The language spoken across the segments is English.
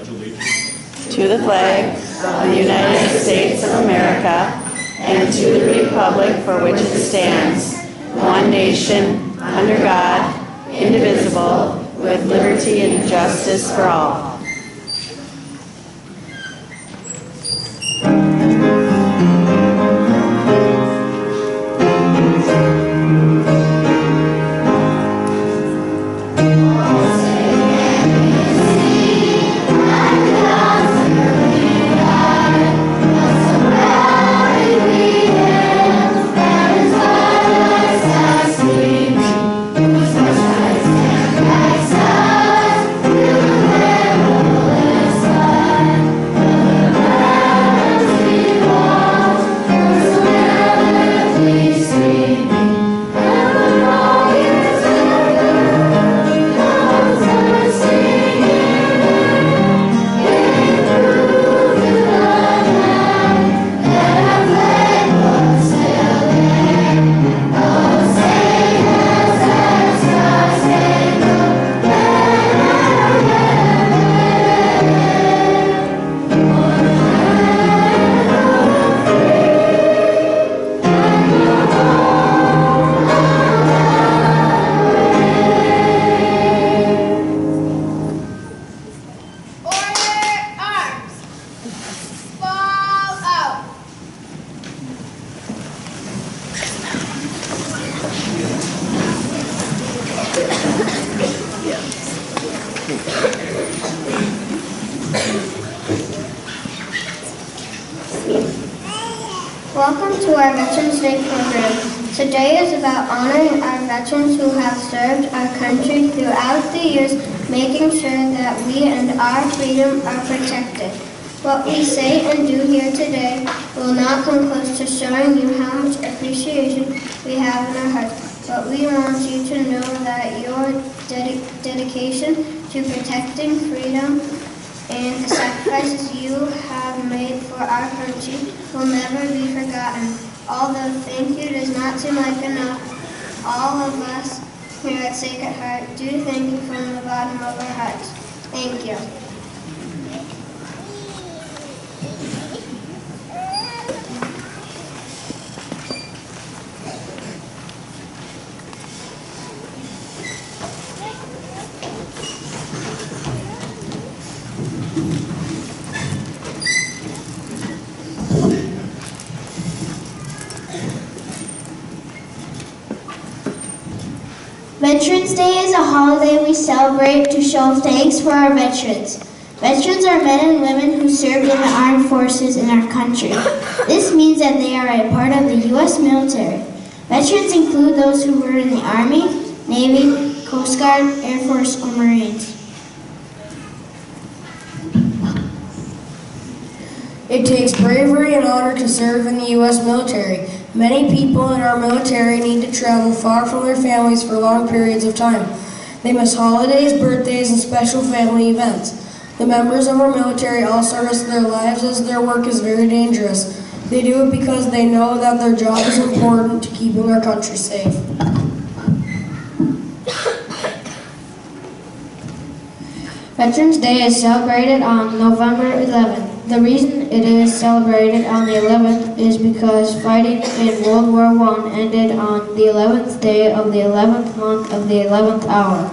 to the flag of the United States of America and to the republic for which it stands, one nation, under God, indivisible, with liberty and justice for all. Welcome to our Veterans Day program. Today is about honoring our veterans who have served our country throughout the years, making sure that we and our freedom are protected. What we say and do here today will not come close to showing you how much appreciation we have in our hearts, but we want you to know that your dedication to protecting freedom and the sacrifices you have made for our country will never be forgotten. Although thank you does not seem like enough, all of us here at Sacred Heart do thank you from the bottom of our hearts. Thank you. Veterans Day is a holiday we celebrate to show thanks for our veterans. Veterans are men and women who served in the armed forces in our country. This means that they are a part of the U.S. military. Veterans include those who were in the Army, Navy, Coast Guard, Air Force, or Marines. It takes bravery and honor to serve in the U.S. military. Many people in our military need to travel far from their families for long periods of time. They miss holidays, birthdays, and special family events. The members of our military also risk their lives as their work is very dangerous. They do it because they know that their job is important to keeping our country safe. Veterans Day is celebrated on November 11th. The reason it is celebrated on the 11th is because fighting in World War I ended on the 11th day of the 11th month of the 11th hour.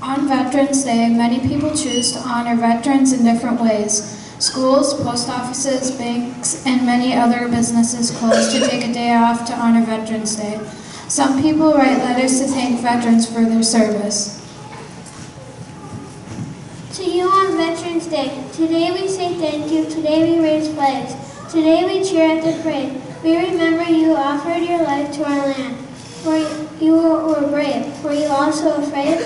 On Veterans Day, many people choose to honor veterans in different ways. Schools, post offices, banks, and many other businesses close to take a day off to honor Veterans Day. Some people write letters to thank veterans for their service. To you on Veterans Day, today we say thank you, today we raise flags, today we cheer at the parade. We remember you offered your life to our land. For you were brave. Were you also afraid?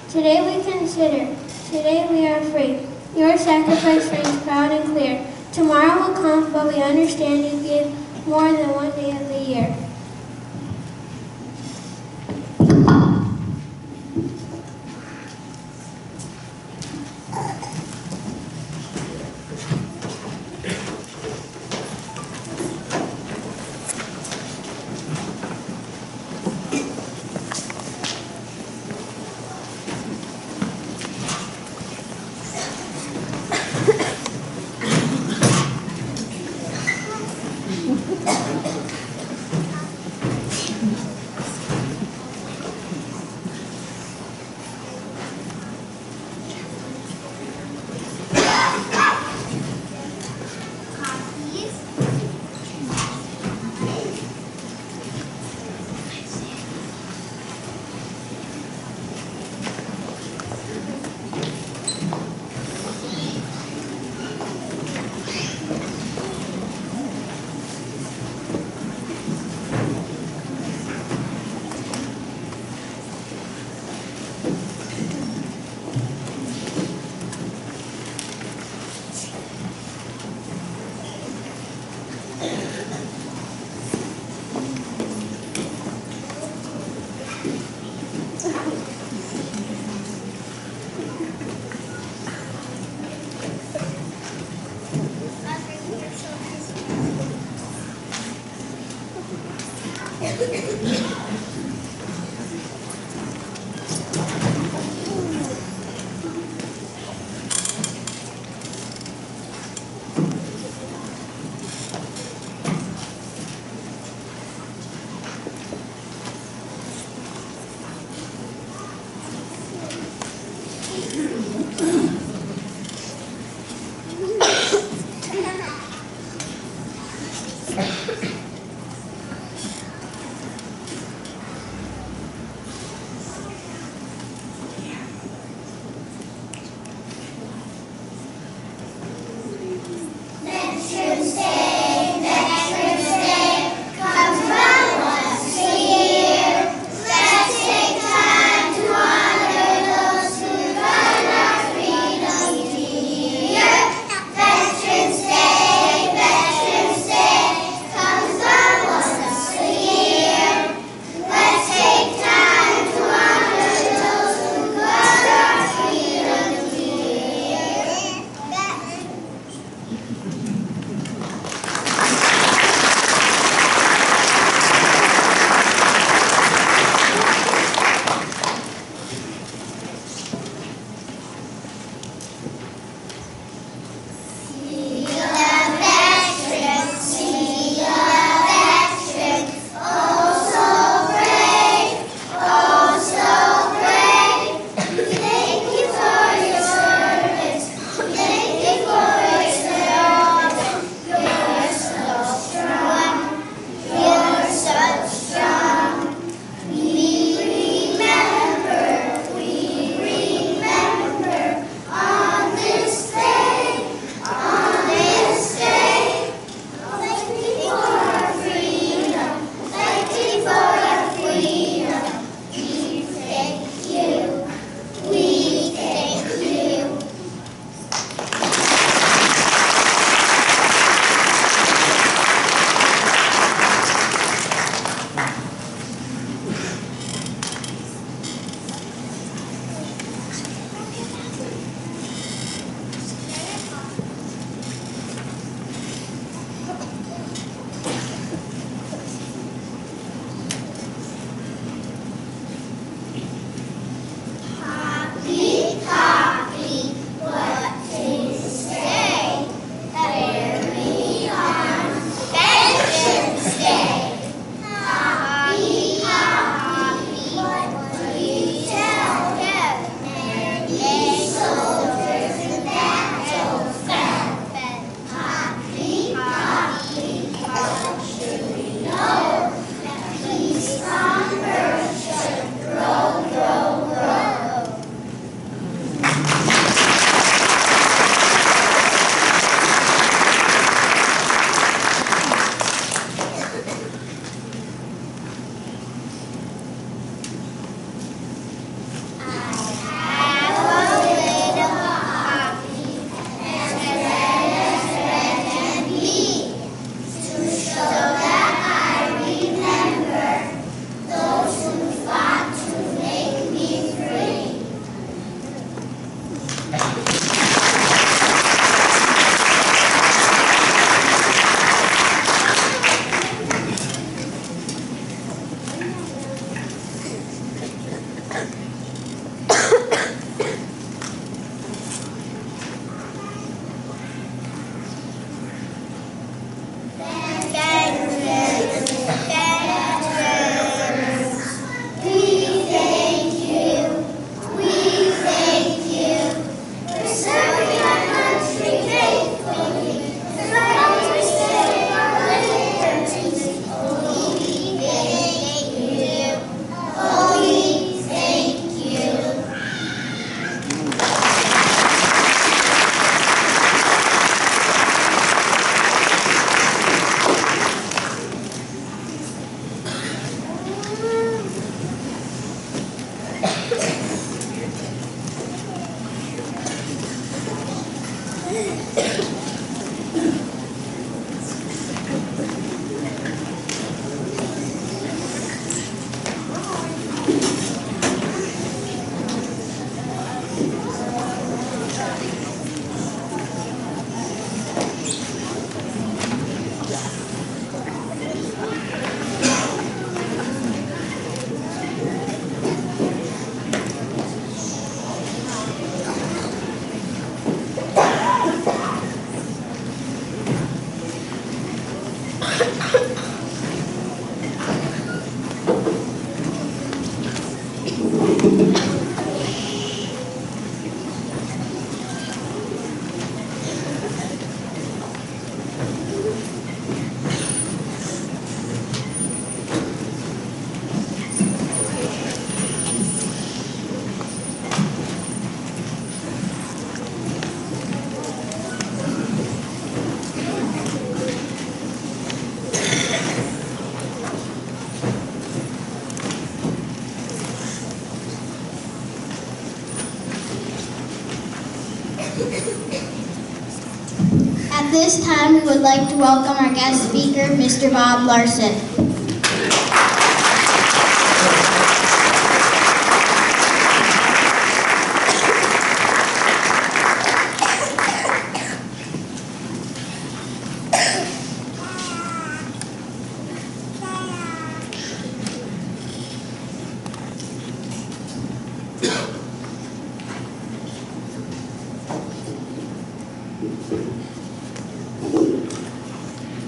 Today we consider, today we are free. Your sacrifice rings proud and clear. Tomorrow will come, but we understand you gave more than one day of the year. Thank At this time, we would like to welcome our guest speaker, Mr. Bob Larson.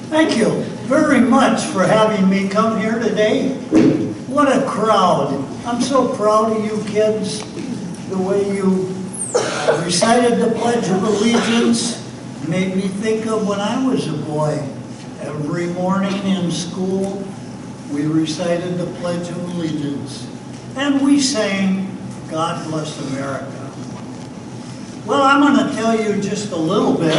Thank you very much for having me come here today. What a crowd. I'm so proud of you kids, the way you recited the Pledge of Allegiance. Made me think of when I was a boy. Every morning in school, we recited the Pledge of Allegiance. And we sang, God Bless America. Well, I'm going to tell you just a little bit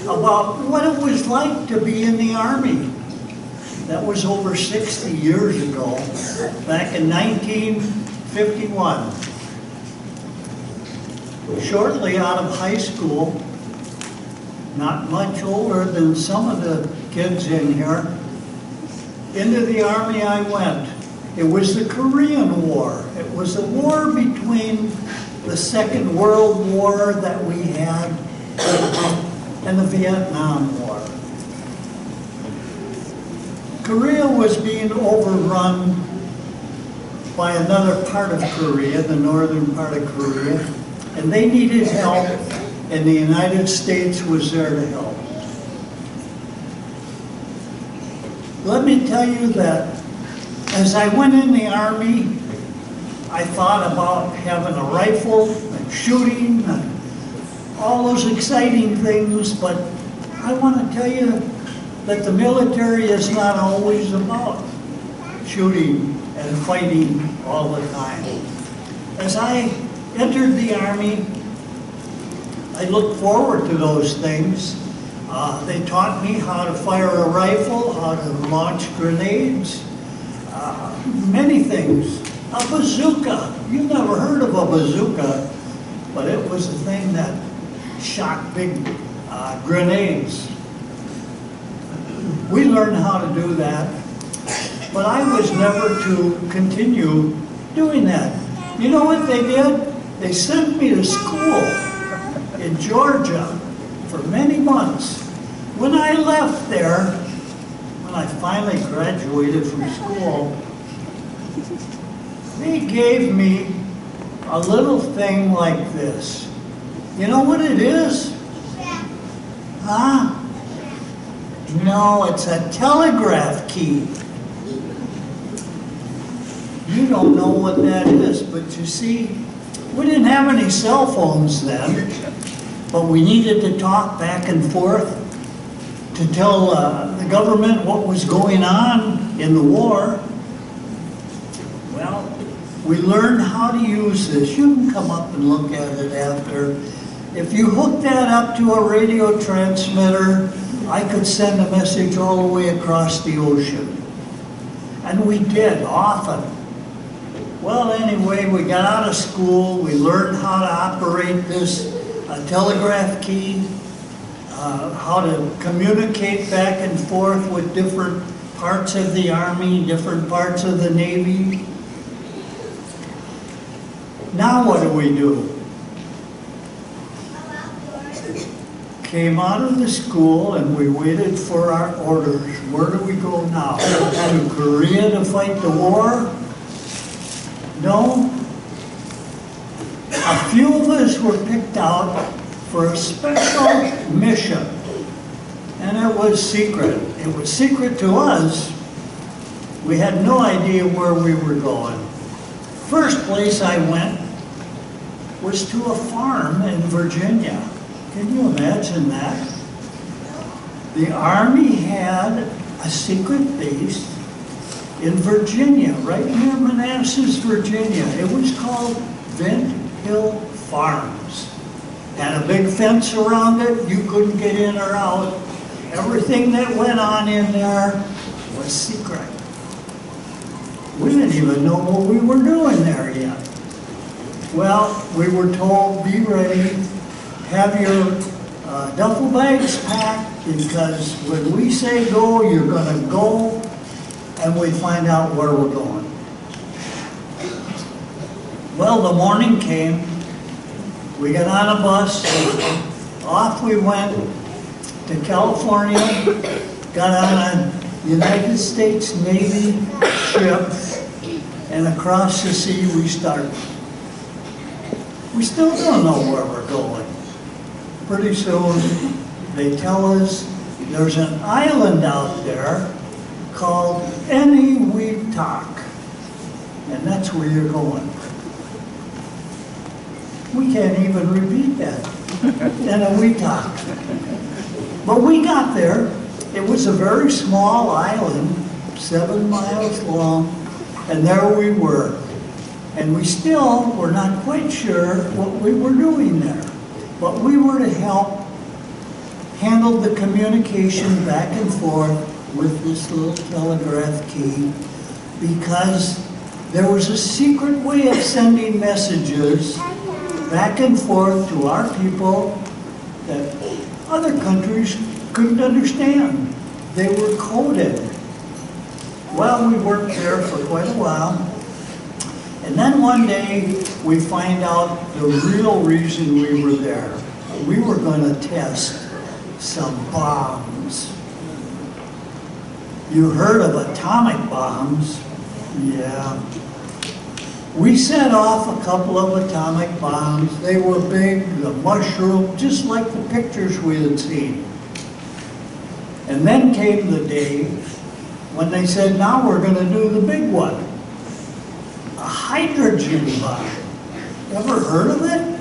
about what it was like to be in the Army. That was over 60 years ago, back in 1951. Shortly out of high school, not much older than some of the kids in here, into the Army I went. It was the Korean War. It was a war between the Second World War that we had and the Vietnam War. Korea was being overrun by another part of Korea, the northern part of Korea, and they needed help, and the United States was there to help. Let me tell you that as I went in the Army, I thought about having a rifle and shooting and all those exciting things, but I want to tell you that the military is not always about shooting and fighting all the time. As I entered the Army, I looked forward to those things. They taught me how to fire a rifle, how to launch grenades, many things. A bazooka. You've never heard of a bazooka, but it was a thing that shot big grenades. We learned how to do that, but I was never to continue doing that. You know what they did? They sent me to school in Georgia for many months. When I left there, when I finally graduated from school, they gave me a little thing like this. You know what it is? Huh? No, it's a telegraph key. You don't know what that is, but you see, we didn't have any cell phones then, but we needed to talk back and forth to tell the government what was going on in the war. Well, we learned how to use this. You can come up and look at it after. If you hook that up to a radio transmitter, I could send a message all the way across the ocean. And we did, often. Well, anyway, we got out of school, we learned how to operate this telegraph key, how to communicate back and forth with different parts of the Army, different parts of the Navy. Now what do? Came out of the school and we waited for our orders. Where do we go now? To Korea to fight the war? No. A few of us were picked out for a special mission. And it was secret. It was secret to us. We had no idea where we were going. First place I went was to a farm in Virginia. Can you imagine that? The Army had a secret base in Virginia, right near Manassas, Virginia. It was called Vint Hill Farms. Had a big fence around it. You couldn't get in or out. Everything that went on in there was secret. We didn't even know what we were doing there yet. Well, we were told, be ready have your duffel bags packed, because when we say go, you're gonna go, and we find out where we're going. Well, the morning came, we got on a bus, off we went to California, got on a United States Navy ship, and across the sea we started. We still don't know where we're going. Pretty soon, they tell us there's an island out there called Eniwetok, and that's where you're going. We can't even repeat that. Eniwetok. But we got there. It was a very small island, 7 miles long, and there we were. And we still were not quite sure what we were doing there. But we were to help handle the communication back and forth with this little telegraph key, because there was a secret way of sending messages back and forth to our people that other countries couldn't understand. They were coded. Well, we worked there for quite a while. And then one day, we find out the real reason we were there. We were going to test some bombs. You heard of atomic bombs? Yeah. We set off a couple of atomic bombs. They were big, the mushroom, just like the pictures we had seen. And then came the day when they said, now we're going to do the big one. A hydrogen bomb. Ever heard of it?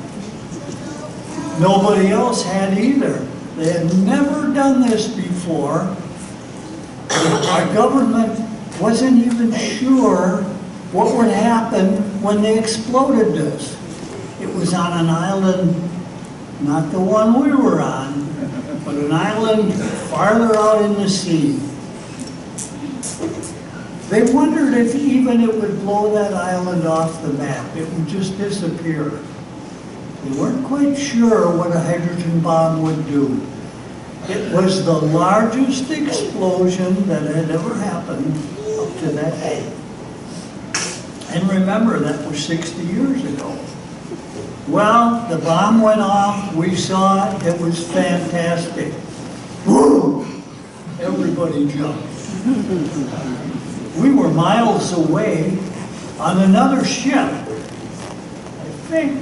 Nobody else had either. They had never done this before. Our government wasn't even sure what would happen when they exploded this. It was on an island, not the one we were on, but an island farther out in the sea. They wondered if even it would blow that island off the map. It would just disappear. They weren't quite sure what a hydrogen bomb would do. It was the largest explosion that had ever happened up to that day. And remember, that was 60 years ago. Well, the bomb went off, we saw it, it was fantastic. Woo! Everybody jumped. We were miles away on another ship, I think.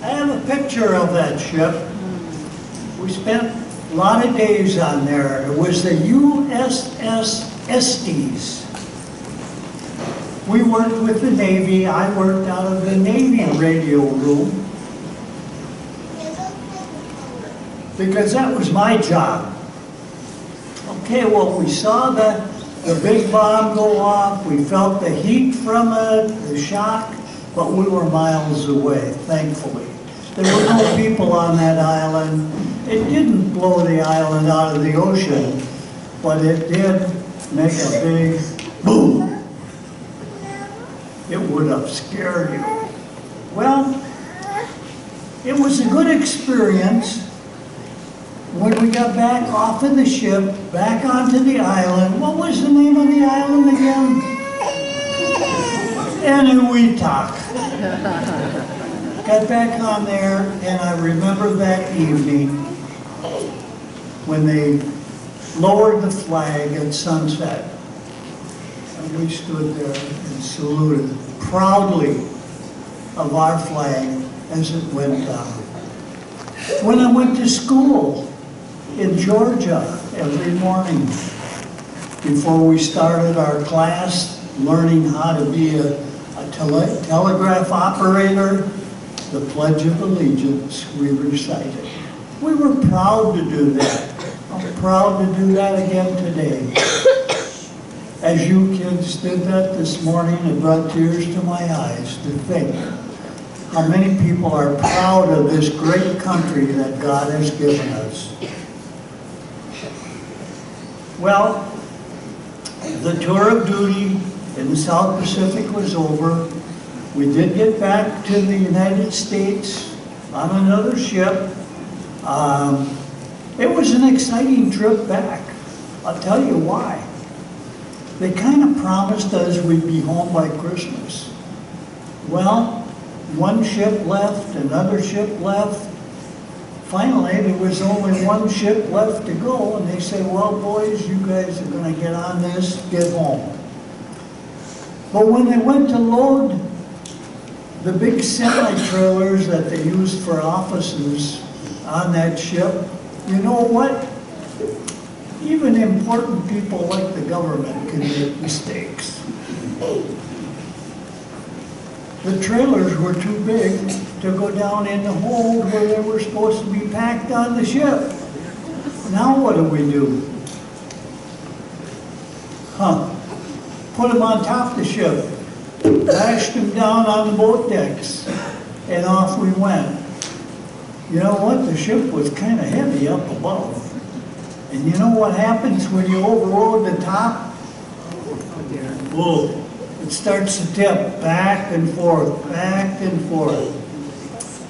I have a picture of that ship. We spent a lot of days on there. It was the USS Estes. We worked with the Navy. I worked out of the Navy radio room, because that was my job. Okay, well, we saw the big bomb go off. We felt the heat from it, the shock, but we were miles away, thankfully. There were no people on that island. It didn't blow the island out of the ocean, but it did make a big boom. It would have scared you. Well, it was a good experience. When we got back off of the ship, back onto the island, what was the name of the island again? Eniwetok. Got back on there, and I remember that evening when they lowered the flag at sunset. And we stood there and saluted proudly of our flag as it went down. When I went to school in Georgia every morning, before we started our class, learning how to be a telegraph operator, the Pledge of Allegiance we recited. We were proud to do that. I'm proud to do that again today. As you kids did that this morning, it brought tears to my eyes to think how many people are proud of this great country that God has given us. Well, the tour of duty in the South Pacific was over. We did get back to the United States on another ship. It was an exciting trip back. I'll tell you why. They kind of promised us we'd be home by Christmas. Well, one ship left, another ship left. Finally, there was only one ship left to go, and they said, well, boys, you guys are going to get on this, get home. But when they went to load the big semi-trailers that they used for offices on that ship, you know what? Even important people like the government can make mistakes. The trailers were too big to go down in the hold where they were supposed to be packed on the ship. Now what do? Put them on top of the ship, lashed them down on the boat decks, and off we went. You know what? The ship was kind of heavy up above. And you know what happens when you overload the top? Whoa. It starts to tip back and forth, back and forth.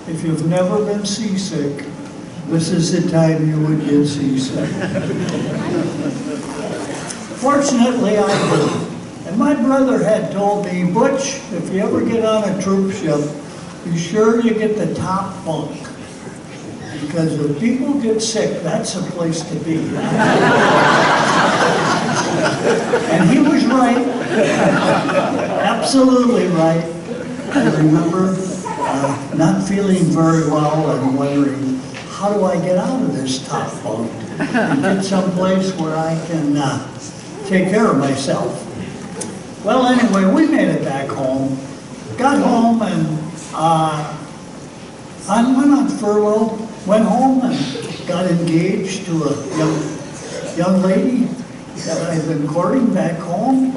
If you've never been seasick, this is the time you would get seasick. Fortunately, I didn't. And my brother had told me, Butch, if you ever get on a troop ship, be sure you get the top bunk. Because if people get sick, that's the place to be. And he was right. Absolutely right. I remember not feeling very well and wondering, how do I get out of this top bunk and get someplace where I can take care of myself? Well, anyway, we made it back home. Got home and I went on furlough, went home and got engaged to a young lady that I've been courting back home,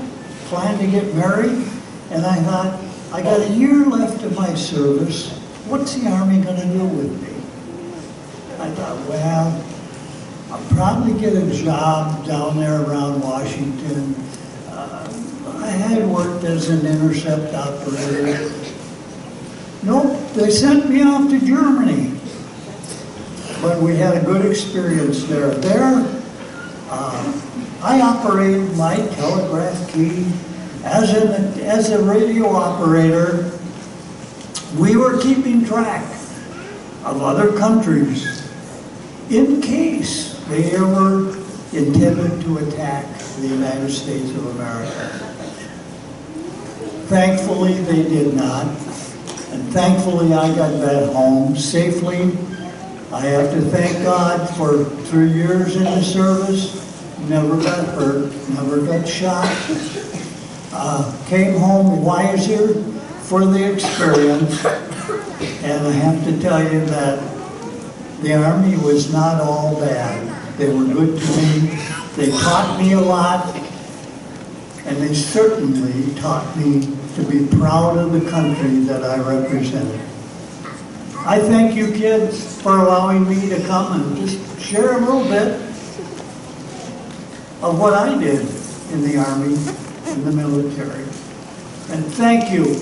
planned to get married, and I thought, I got a year left of my service, what's the Army going to do with me? I thought, well, I'll probably get a job down there around Washington. I had worked as an intercept operator. Nope, they sent me off to Germany. But we had a good experience there. I operated my telegraph key as a radio operator. We were keeping track of other countries in case they ever intended to attack the United States of America. Thankfully, they did not. And thankfully, I got back home safely. I have to thank God for 3 years in the service. Never got hurt, never got shot. Came home wiser for the experience. And I have to tell you that the Army was not all bad. They were good to me. They taught me a lot. And they certainly taught me to be proud of the country that I represented. I thank you kids for allowing me to come and just share a little bit of what I did in the Army, in the military. And thank you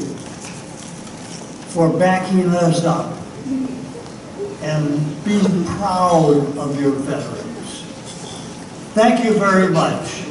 for backing us up and being proud of your veterans. Thank you very much.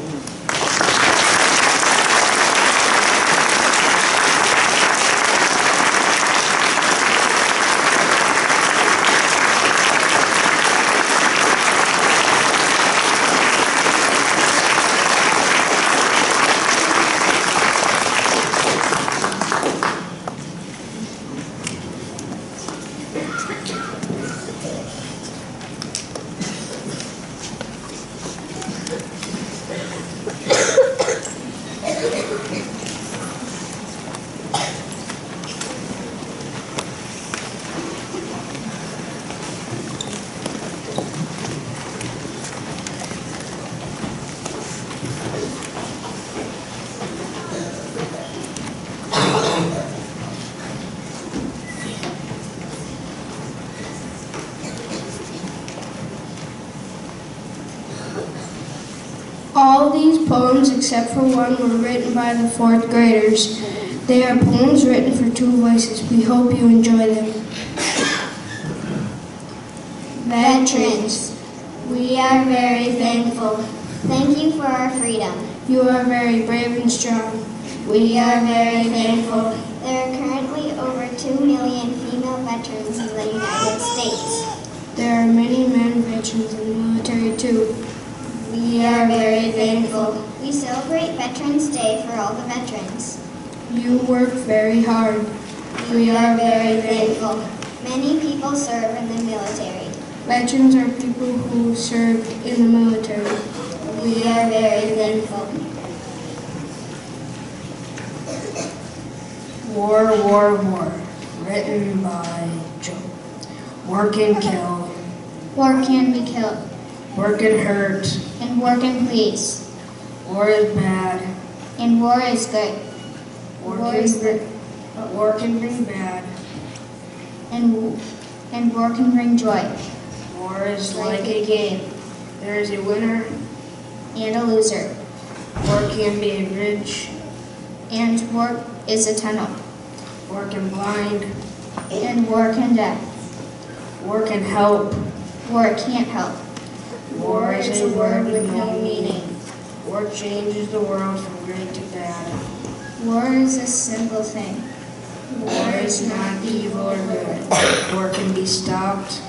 All these poems, except for one, were written by the fourth graders. They are poems written for two voices. We hope you enjoy them. Veterans, we are very thankful. Thank you for our freedom. You are very brave and strong. We are very thankful. There are currently over 2 million female veterans in the United States. There are many men veterans in the military too. We are very thankful. We celebrate Veterans Day for all the veterans. You work very hard. We are very thankful. Many people serve in the military. Veterans are people who served in the military. We are very thankful. War, War, War. Written by Joe. Work and kill. War can be killed, Work and hurt. and war can please, War is bad. and war is good, War War can is bring bad. and war can bring joy. War is like a game. There is a winner. And a loser, War can be a bridge. and war is a tunnel, War can blind. and war can death. War can help. War can't help. War is a word with no meaning. War changes the world from great to bad. War is a simple thing. War is not evil or good. War can be stopped.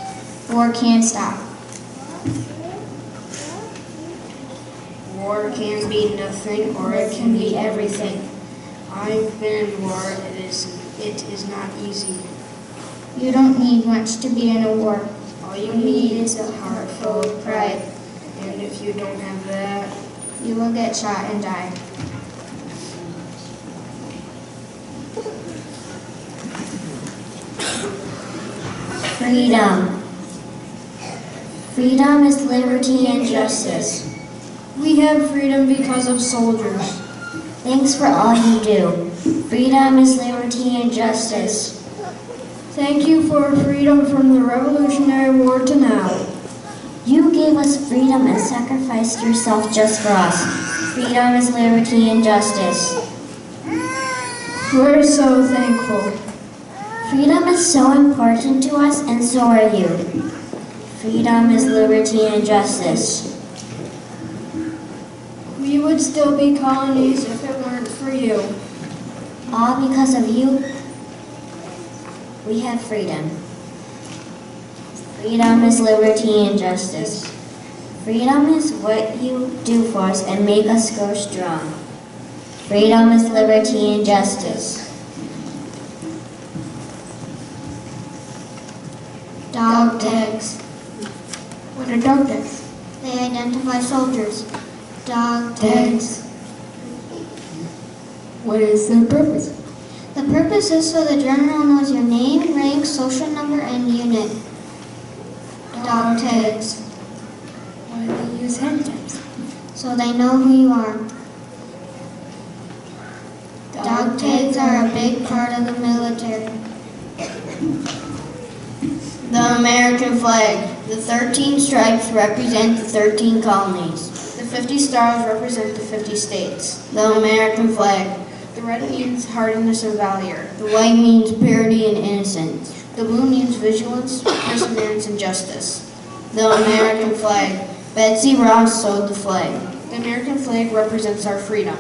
War can't stop. War can be nothing or it can be everything. I've been in war. It is not easy. You don't need much to be in a war. All you need is a heart full of pride. And if you don't have that, You will get shot and die. Freedom. Freedom is liberty and justice. we have freedom because of soldiers. Thanks for all you do. Freedom is liberty and justice. Thank you for freedom from the Revolutionary War to now. You gave us freedom and sacrificed yourself just for us. Freedom is liberty and justice. We're so thankful. Freedom is so important to us, and so are you. Freedom is liberty and justice. We would still be colonies if it weren't for you. All because of you, we have freedom. Freedom is liberty and justice. Freedom is what you do for us and make us grow strong. Freedom is liberty and justice. Dog tags. What are dog tags? They identify soldiers. Dog tags. What is their purpose? The purpose is so the general knows your name, rank, social number, and unit. Dog tags. Why do they use hand tags? So they know who you are. Dog tags are a big part of the military. The American flag. The 13 stripes represent the 13 colonies. The 50 stars represent the 50 states. The American flag. The red means hardiness or valor. The white means purity and innocence. The blue means vigilance, perseverance, and justice. The American flag. Betsy Ross sewed the flag. The American flag represents our freedom.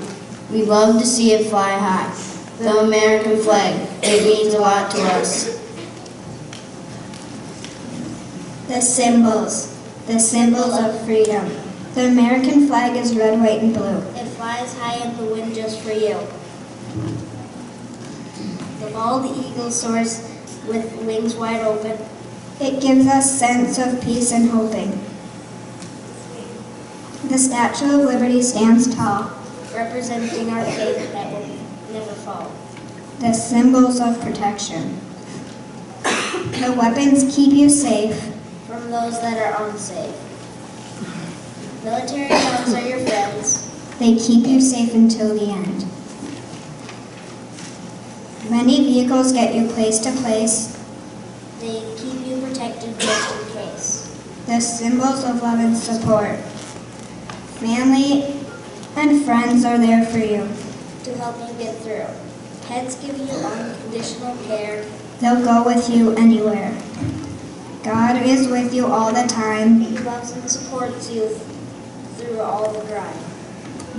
We love to see it fly high. The American flag. It means a lot to us. The symbols of freedom. The American flag is red, white, and blue. It flies high in the wind just for you. The bald eagle soars with wings wide open. It gives us sense of peace and hoping. The Statue of Liberty stands tall. Representing our faith that will never fall. The symbols of protection. The weapons keep you safe. From those that are unsafe. Military dogs are your friends. They keep you safe until the end. Many vehicles get you place to place. They keep you protected just in case. The symbols of love and support. Family And friends are there for you. to help you get through. Pets give you unconditional care. They'll go with you anywhere. God is with you all the time. He loves and supports you through all the grind.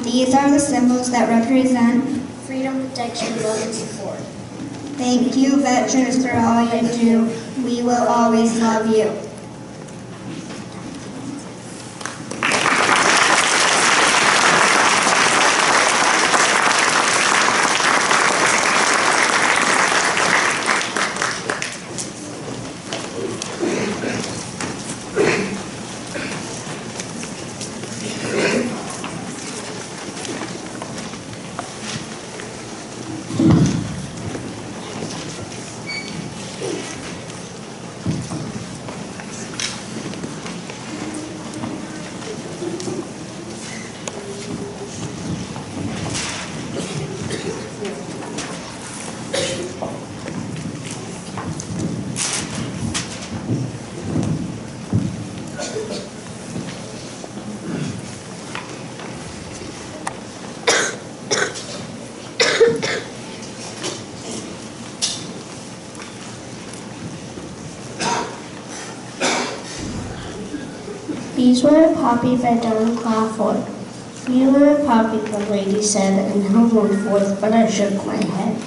These are the symbols that represent. Freedom, protection, love, and support. Thank you, veterans, for all you do. We will always love you. These were a puppy by Don Crawford. You were a puppy, the lady said, and held one forth, but I shook my head.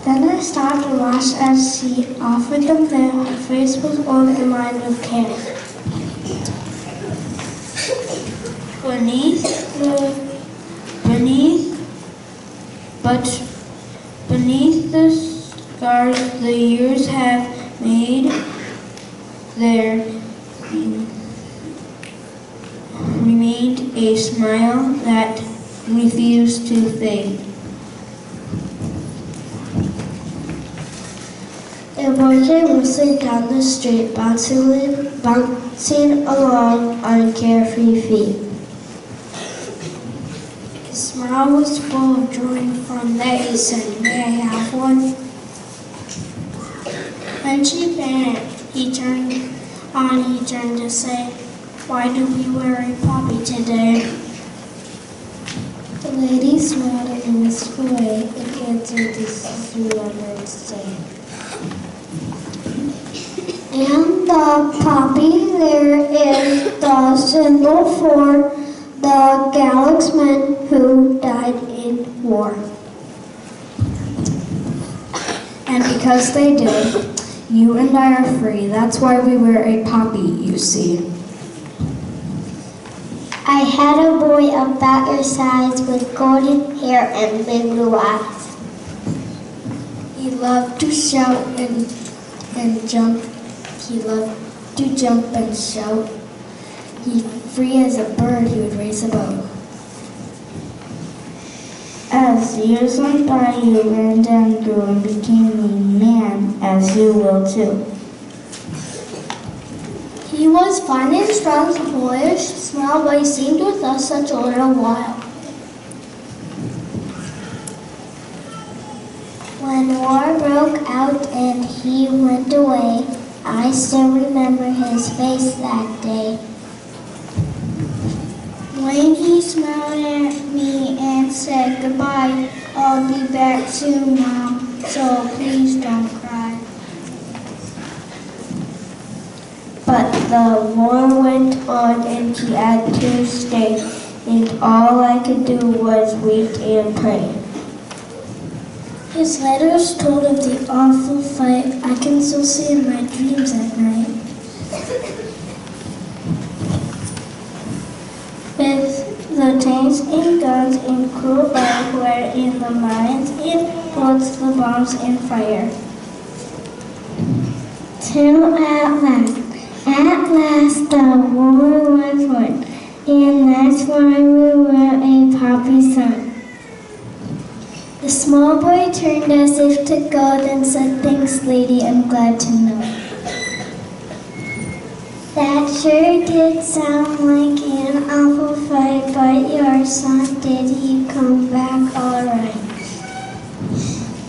Then I stopped and watched as she offered them there. Her face was all in line with care. Beneath the scars the years have made, there remained a smile that refused to fade. A boy came whistling down the street, bouncing along on carefree feet. His smile was full of joy and fun that he said, "May I have one?" When she vanished, he turned to say, "Why do we wear a puppy today?" The lady smiled and whisked away and answered this is Remembrance Day. And the puppy there is the symbol for the Galax men who died in war. And because they did, you and I are free. That's why we wear a poppy, you see. I had a boy about your size with golden hair and big blue eyes. He loved to shout and jump. He loved to jump and shout. He free as a bird, he would race about. As years went by, you learned and grew and became a man, as you will too. He was fine and strong as a boyish smile, but he seemed with us such a little while. When war broke out and he went away, I still remember his face that day. When he smiled at me and said goodbye, I'll be back soon, Mom, so please don't cry. But the war went on and he had to stay, and all I could do was wait and pray. His letters told of the awful fight I can still see in my dreams at night. With the tanks and guns and cruel life were in the mines and bullets, the bombs and fire. Till at last the war was won, and that's why we were a poppy son. The small boy turned as if to go, then said, "Thanks, lady, I'm glad to know." That sure did sound like an awful fight, but your son, did he come back all right?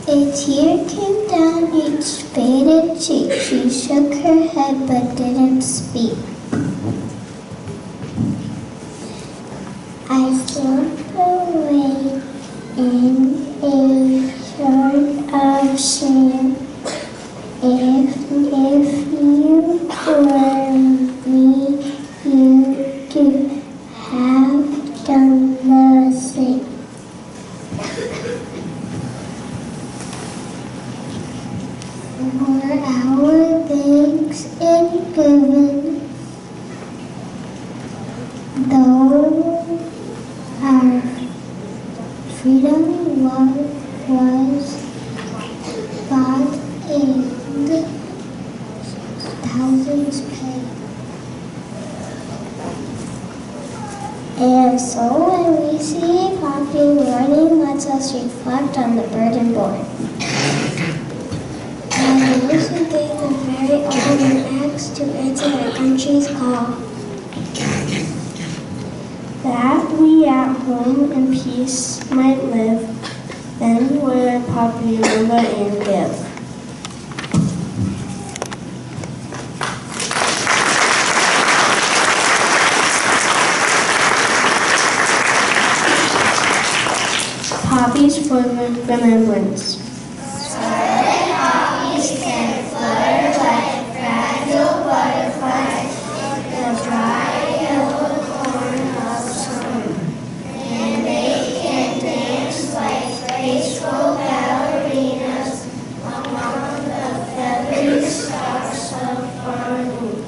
A tear came down each faded cheek. She shook her head but didn't speak. Though our freedom was bought and thousands paid. And so when we see a poppy warning, lets us reflect on the burden borne. And those who gave their very own and acts to answer our country's call. That we at home in peace might live, then will our poppy remember and give. Poppies for remembrance. Scarlet poppies can flutter like fragile butterflies in the dry yellow corn of summer, and they can dance like graceful ballerinas among the feathery stalks of farming.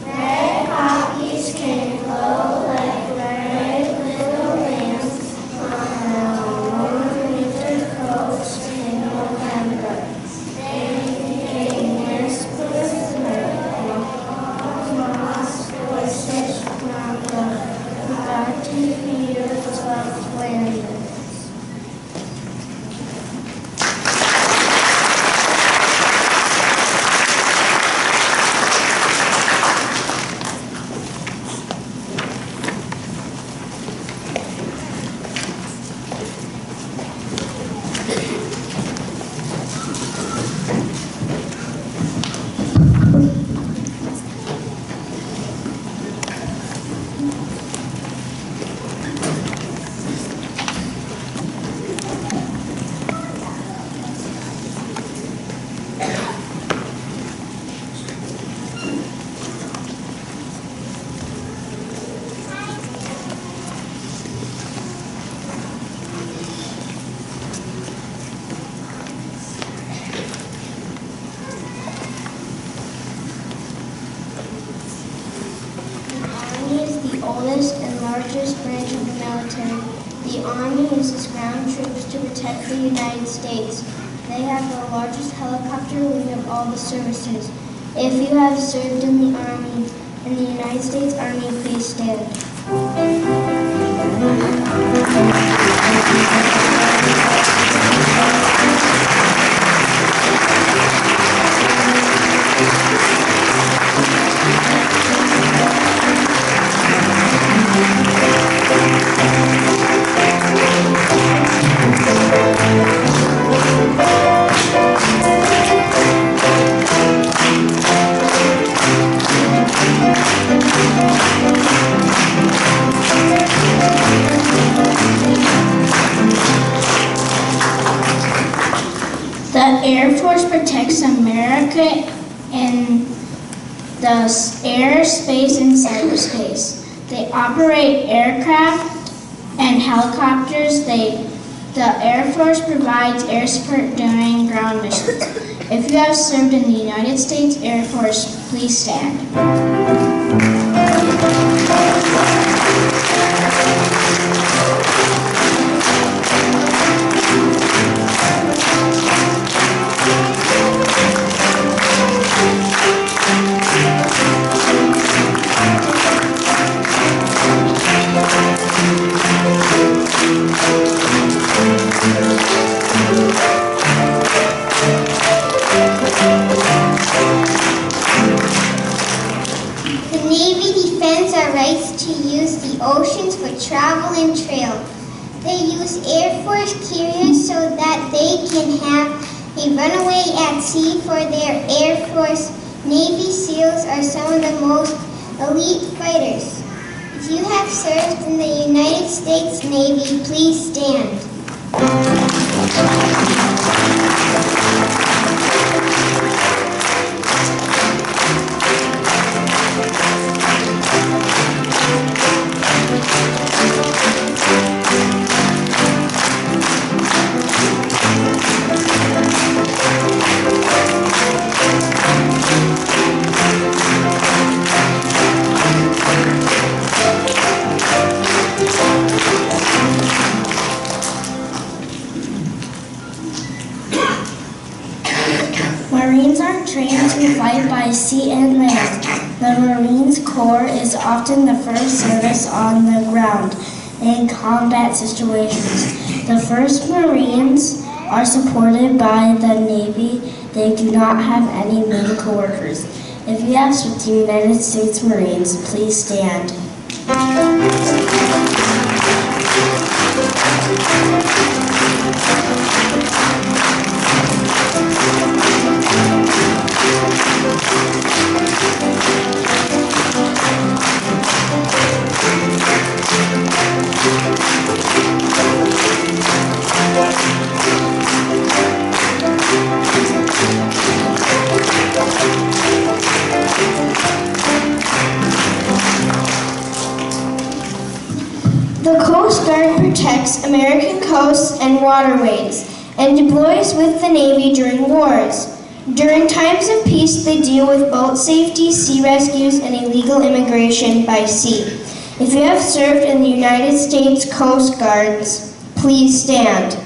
Red poppies can glow like red little lamps on the warm winter coast in November. They can whisper lost voices from the forgotten fields of Flanders. Oldest and largest branch of the military. The Army uses ground troops to protect the United States. They have the largest helicopter wing of all the services. If you have served in the Army, in the United States Army, please stand. The Air Force protects America in the air, space, and cyberspace. They operate aircraft and helicopters. The Air Force provides air support during ground missions. If you have served in the United States Air Force, please stand. The Navy defends our rights to use the oceans for travel and trail. They use Air Force carriers so that they can have a runway at sea for their Air Force. Navy SEALs are some of the most elite fighters. If you have served in the United States Navy, please stand. Corps is often the first service on the ground in combat situations. The 1st Marines are supported by the Navy. They do not have any medical workers. If you have served the United States Marines, please stand. The Coast Guard protects American coasts and waterways and deploys with the Navy during wars. During times of peace, they deal with boat safety, sea rescues, and illegal immigration by sea. If you have served in the United States Coast Guards, please stand.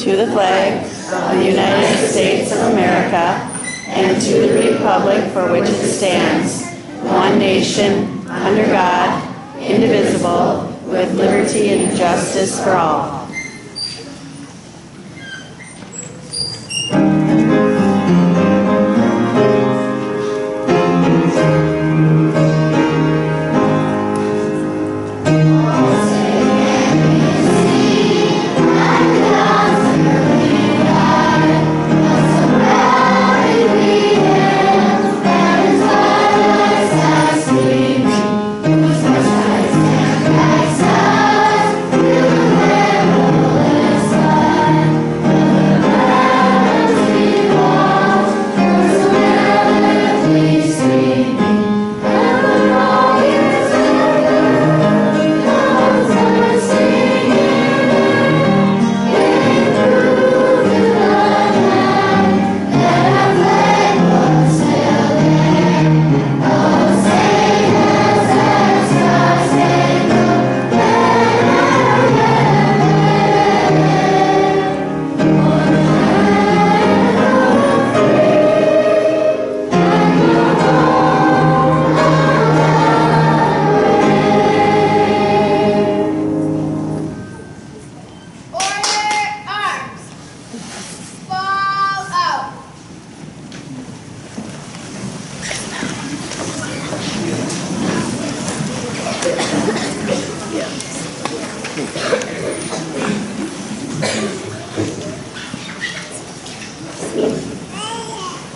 To the flag of the United States of America and to the republic for which it stands, one nation, under God, indivisible, with liberty and justice for all.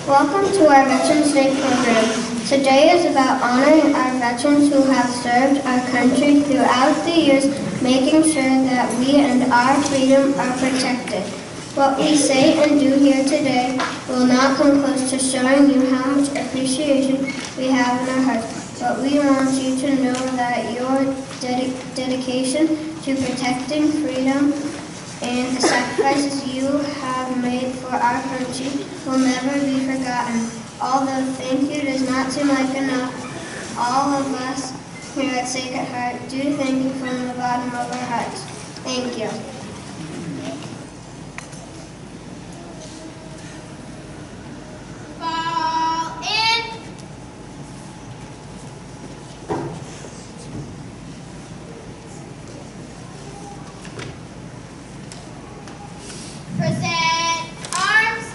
Welcome to our Veterans Day program. Today is about honoring our veterans who have served our country throughout the years, making sure that we and our freedom are protected. What we say and do here today will not come close to showing you how much appreciation we have in our hearts, but we want you to know that your dedication to protecting freedom and the sacrifices you have made for our country will never be forgotten. Although thank you does not seem like enough, all of us here at Sacred Heart do thank you from the bottom of our hearts. Thank you. Fall in. Present arms.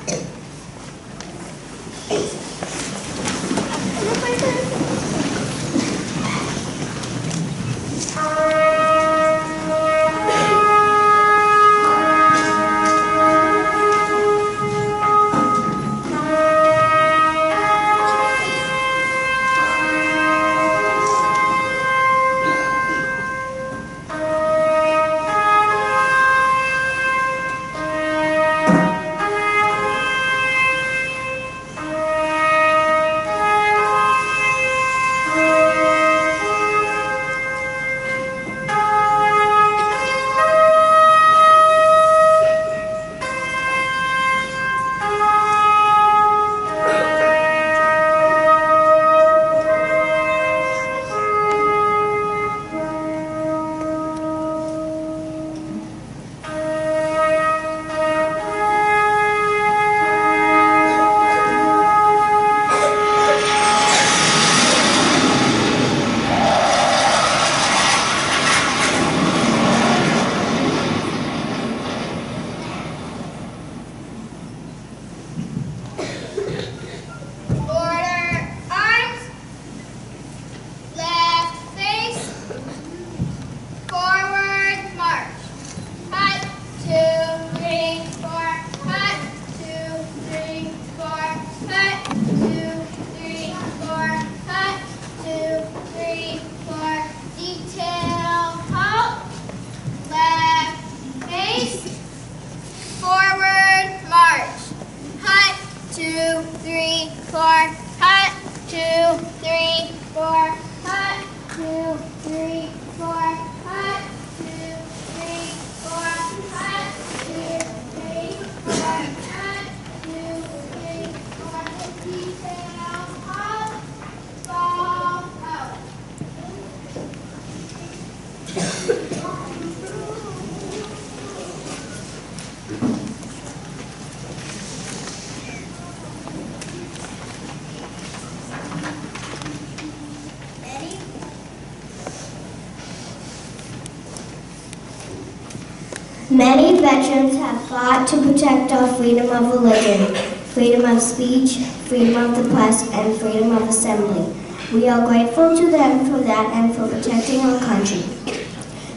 Many veterans have fought to protect our freedom of religion, freedom of speech, freedom of the press, and freedom of assembly. We are grateful to them for that and for protecting our country.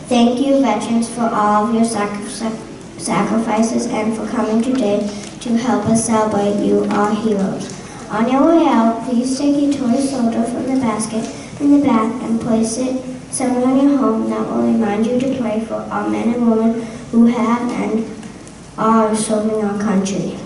Thank you, veterans, for all of your sacrifices and for coming today to help us celebrate you, our heroes. On your way out, please take your toy soldier from the basket in the back and place it somewhere in your home that will remind you to pray for our men and women who have and are serving our country.